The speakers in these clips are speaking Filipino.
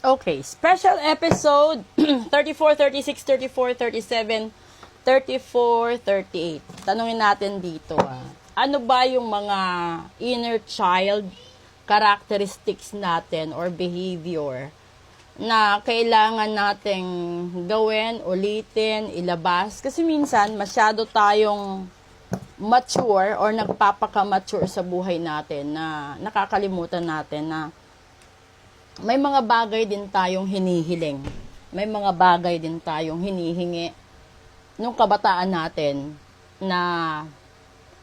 Okay, special episode 34, 36, 34, 37, 34, 38. Tanungin natin dito, ano ba yung mga inner child characteristics natin or behavior na kailangan nating gawin, ulitin, ilabas? Kasi minsan, masyado tayong mature or nagpapaka-mature sa buhay natin na nakakalimutan natin na may mga bagay din tayong hinihiling. May mga bagay din tayong hinihingi nung kabataan natin na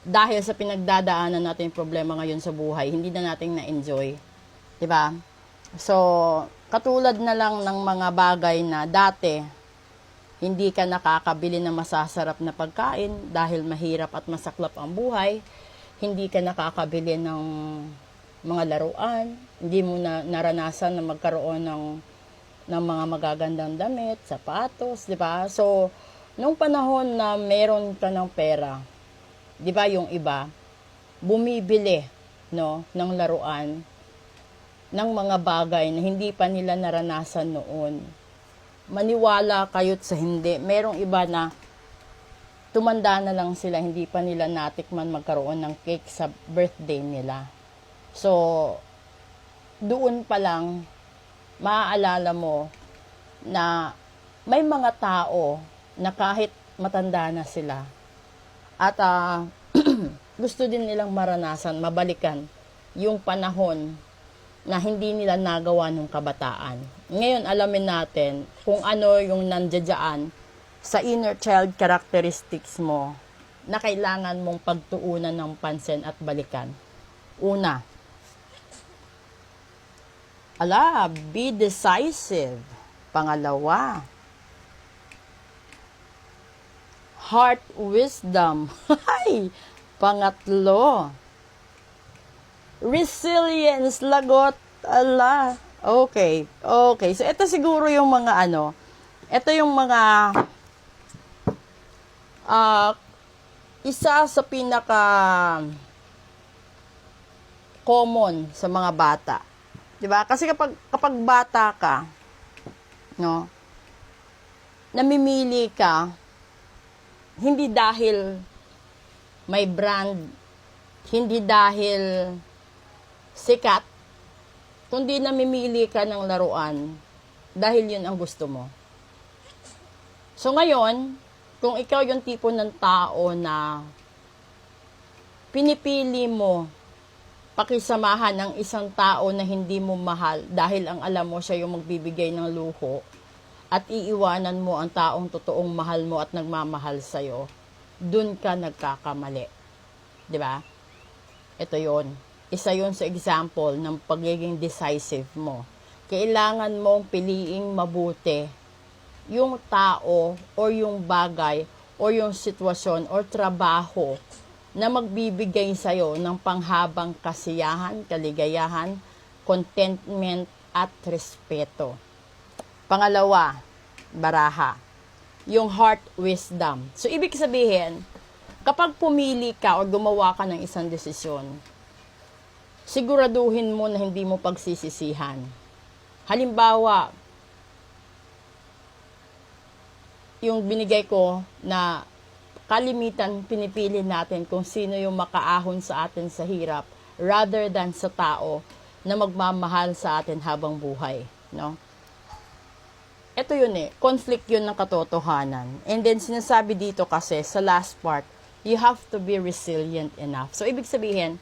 dahil sa pinagdadaanan natin yung problema ngayon sa buhay, hindi na natin na-enjoy. Diba? So, katulad na lang ng mga bagay na dati, hindi ka nakakabili ng masasarap na pagkain dahil mahirap at masaklap ang buhay. Hindi ka nakakabili ng mga laruan, hindi mo na naranasan na magkaroon ng mga magagandang damit, sapatos, di ba? So, nung panahon na meron ka ng pera, di ba yung iba, bumibili, no, ng laruan, ng mga bagay na hindi pa nila naranasan noon. Maniwala kayo't sa hindi. Merong iba na tumanda na lang sila, hindi pa nila natikman magkaroon ng cake sa birthday nila. So, doon pa lang, maaalala mo na may mga tao na kahit matanda na sila at gusto din nilang maranasan, mabalikan yung panahon na hindi nila nagawa nung kabataan. Ngayon, alamin natin kung ano yung nandiyan sa inner child characteristics mo na kailangan mong pagtuunan ng pansin at balikan. Una, be decisive. Pangalawa, heart wisdom. Pangatlo, resilience, lagot. Okay. So, ito siguro yung mga ito yung mga isa sa pinaka common sa mga bata. 'Di ba? Kasi kapag bata ka, no, namimili ka hindi dahil may brand, hindi dahil sikat, kundi namimili ka ng laruan dahil yun ang gusto mo. So ngayon, kung ikaw yung tipo ng tao na pinipili mo pakisamahan ng isang tao na hindi mo mahal dahil ang alam mo siya yung magbibigay ng luho at iiwanan mo ang taong totoong mahal mo at nagmamahal sa'yo, dun ka nagkakamali. Diba? Ito yon. Isa yon sa example ng pagiging decisive mo. Kailangan mong piliing mabuti yung tao o yung bagay o yung sitwasyon o trabaho na magbibigay sa'yo ng panghabang kasiyahan, kaligayahan, contentment, at respeto. Pangalawa, baraha, yung heart wisdom. So, ibig sabihin, kapag pumili ka o gumawa ka ng isang desisyon, siguraduhin mo na hindi mo pagsisisihan. Halimbawa, yung binigay ko na kalimitan pinipili natin kung sino yung makaahon sa atin sa hirap rather than sa tao na magmamahal sa atin habang buhay, no? Ito yun conflict yun ng katotohanan. And then sinasabi dito kasi sa last part, you have to be resilient enough. So ibig sabihin,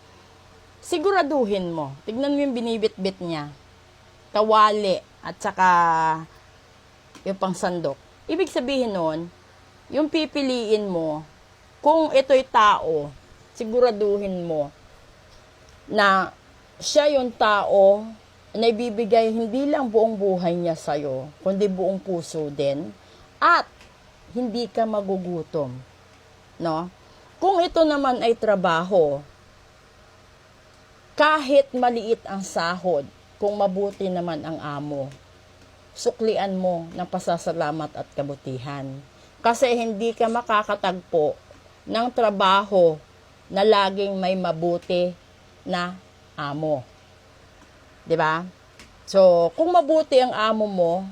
siguraduhin mo. Tignan mo yung binibit-bit niya. Kawali at saka yung pangsandok. Ibig sabihin nun, yung pipiliin mo, kung ito'y tao, siguraduhin mo na siya yung tao na ibibigay hindi lang buong buhay niya sa'yo, kundi buong puso din, at hindi ka magugutom. No? Kung ito naman ay trabaho, kahit maliit ang sahod, kung mabuti naman ang amo, suklian mo ng pasasalamat at kabutihan. Kasi hindi ka makakatagpo ng trabaho na laging may mabuti na amo. 'Di ba? So, kung mabuti ang amo mo,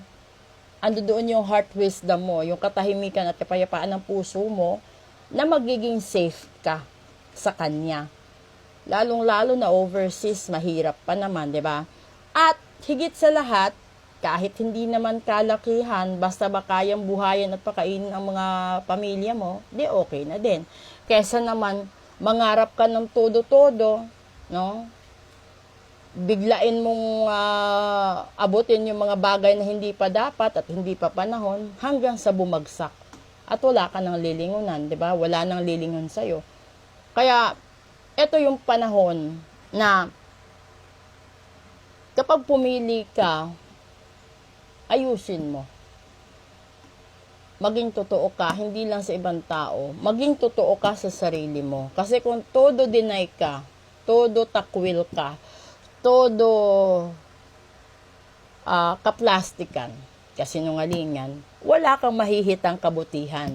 ando doon yung heart wisdom mo, yung katahimikan at kapayapaan ng puso mo, na magiging safe ka sa kanya. Lalong-lalo na overseas, mahirap pa naman, di ba? At higit sa lahat, kahit hindi naman kalakihan, basta ba kayang buhayan at pakainin ang mga pamilya mo, di okay na din. Kesa naman, mangarap ka ng todo-todo, no? Biglain mong abutin yung mga bagay na hindi pa dapat at hindi pa panahon hanggang sa bumagsak. At wala ka ng lilingunan, di ba? Wala nang lilingon sa'yo. Kaya, ito yung panahon na kapag pumili ka, ayusin mo. Maging totoo ka, hindi lang sa ibang tao. Maging totoo ka sa sarili mo. Kasi kung todo deny ka, todo takwil ka, todo kaplastikan, kasinungalingan, wala kang mahihitang kabutihan.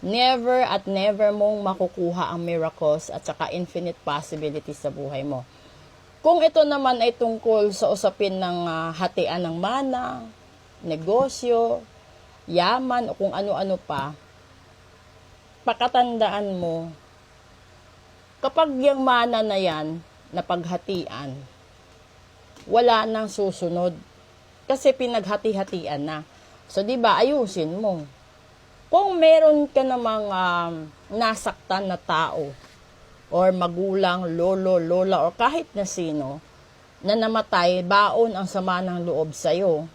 Never at never mong makukuha ang miracles at saka infinite possibilities sa buhay mo. Kung ito naman ay tungkol sa usapin ng hatian ng mana, negosyo, yaman o kung ano-ano pa, pakatandaan mo, kapag yung mana na yan, na paghatian, wala nang susunod. Kasi pinaghati-hatian na. So, di ba, ayusin mo. Kung meron ka namang nasaktan na tao, or magulang, lolo, lola, or kahit na sino, na namatay, baon ang sama ng loob sa'yo,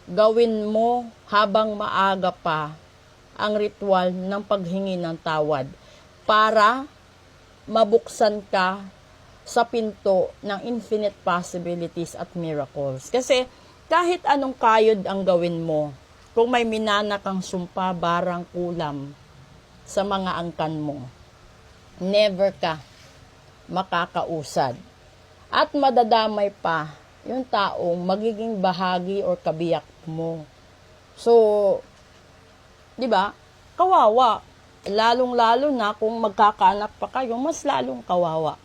gawin mo habang maaga pa ang ritual ng paghingi ng tawad para mabuksan ka sa pinto ng infinite possibilities at miracles. Kasi kahit anong kayod ang gawin mo, kung may minana kang sumpa, barang kulam sa mga angkan mo, never ka makakausad. At madadamay pa yung taong magiging bahagi or kabiyak mo. So, di ba? Kawawa. Lalong-lalo na kung magkakaanak pa kayo, mas lalong kawawa.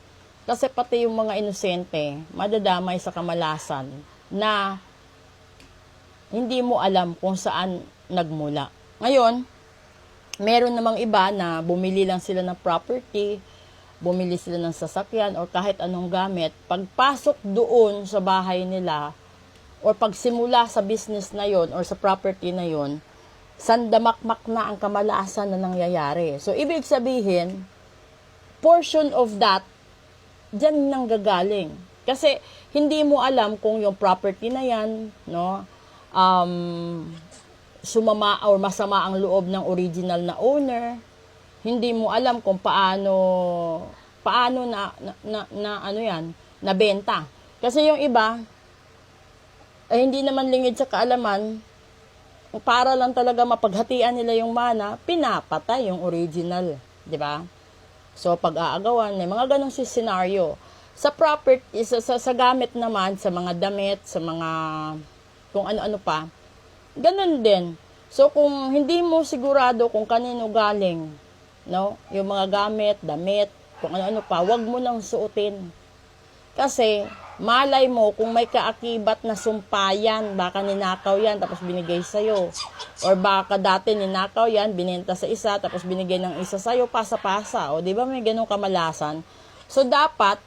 Kasi pati yung mga inosente, madadamay sa kamalasan na hindi mo alam kung saan nagmula. Ngayon, meron namang iba na bumili lang sila ng property, bumili sila ng sasakyan or kahit anong gamit. Pagpasok doon sa bahay nila or pagsimula sa business na yon or sa property na yon, sandamakmak na ang kamalasan na nangyayari. So, ibig sabihin, portion of that, dyan nang gagaling. Kasi, hindi mo alam kung yung property na yan, no, sumama or masama ang loob ng original na owner. Hindi mo alam kung paano ano yan, nabenta. Kasi yung iba, ay hindi naman lingid sa kaalaman, para lang talaga mapaghatian nila yung mana, pinapatay yung original, di ba? So, pag-aagawan, may mga ganong scenario. Sa property, sa gamit naman, sa mga damit, sa mga, kung ano-ano pa, ganun din. So, kung hindi mo sigurado kung kanino galing, no, yung mga gamit, damit, kung ano-ano pa, wag mo lang suotin. Kasi, malay mo kung may kaakibat na sumpayan, baka ninakaw yan, tapos binigay sa'yo. Or baka dati ninakaw yan, binenta sa isa, tapos binigay ng isa sa'yo, pasa-pasa. O, di ba may ganong kamalasan? So, dapat,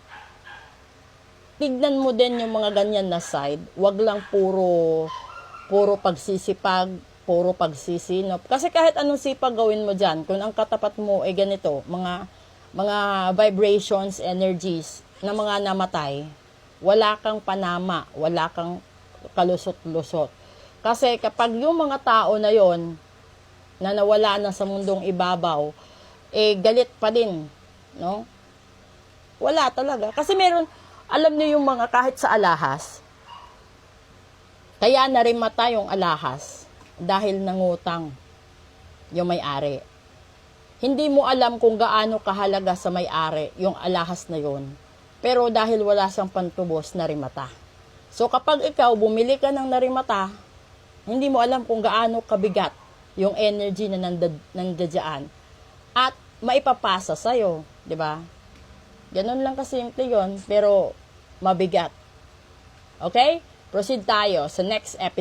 tignan mo din yung mga ganyan na side. Wag lang puro pagsisipag, puro pagsisinop. Kasi kahit anong sipag gawin mo dyan, kung ang katapat mo ay ganito, mga vibrations, energies, na mga namatay, wala kang panama, wala kang kalusot-lusot. Kasi kapag yung mga tao na yon na nawala na sa mundong ibabaw, galit pa din, no? Wala talaga. Kasi meron, alam niyo yung mga kahit sa alahas, kaya narimata yung alahas dahil nangutang yung may-ari. Hindi mo alam kung gaano kahalaga sa may-ari yung alahas na yon. Pero dahil wala siyang pantubos, narimata. So kapag ikaw bumili ka ng narimata, hindi mo alam kung gaano kabigat yung energy na nandiyan at maipapasa sa'yo, di ba? Ganun lang kasimple yon, pero mabigat. Okay? proceed tayo sa next episode.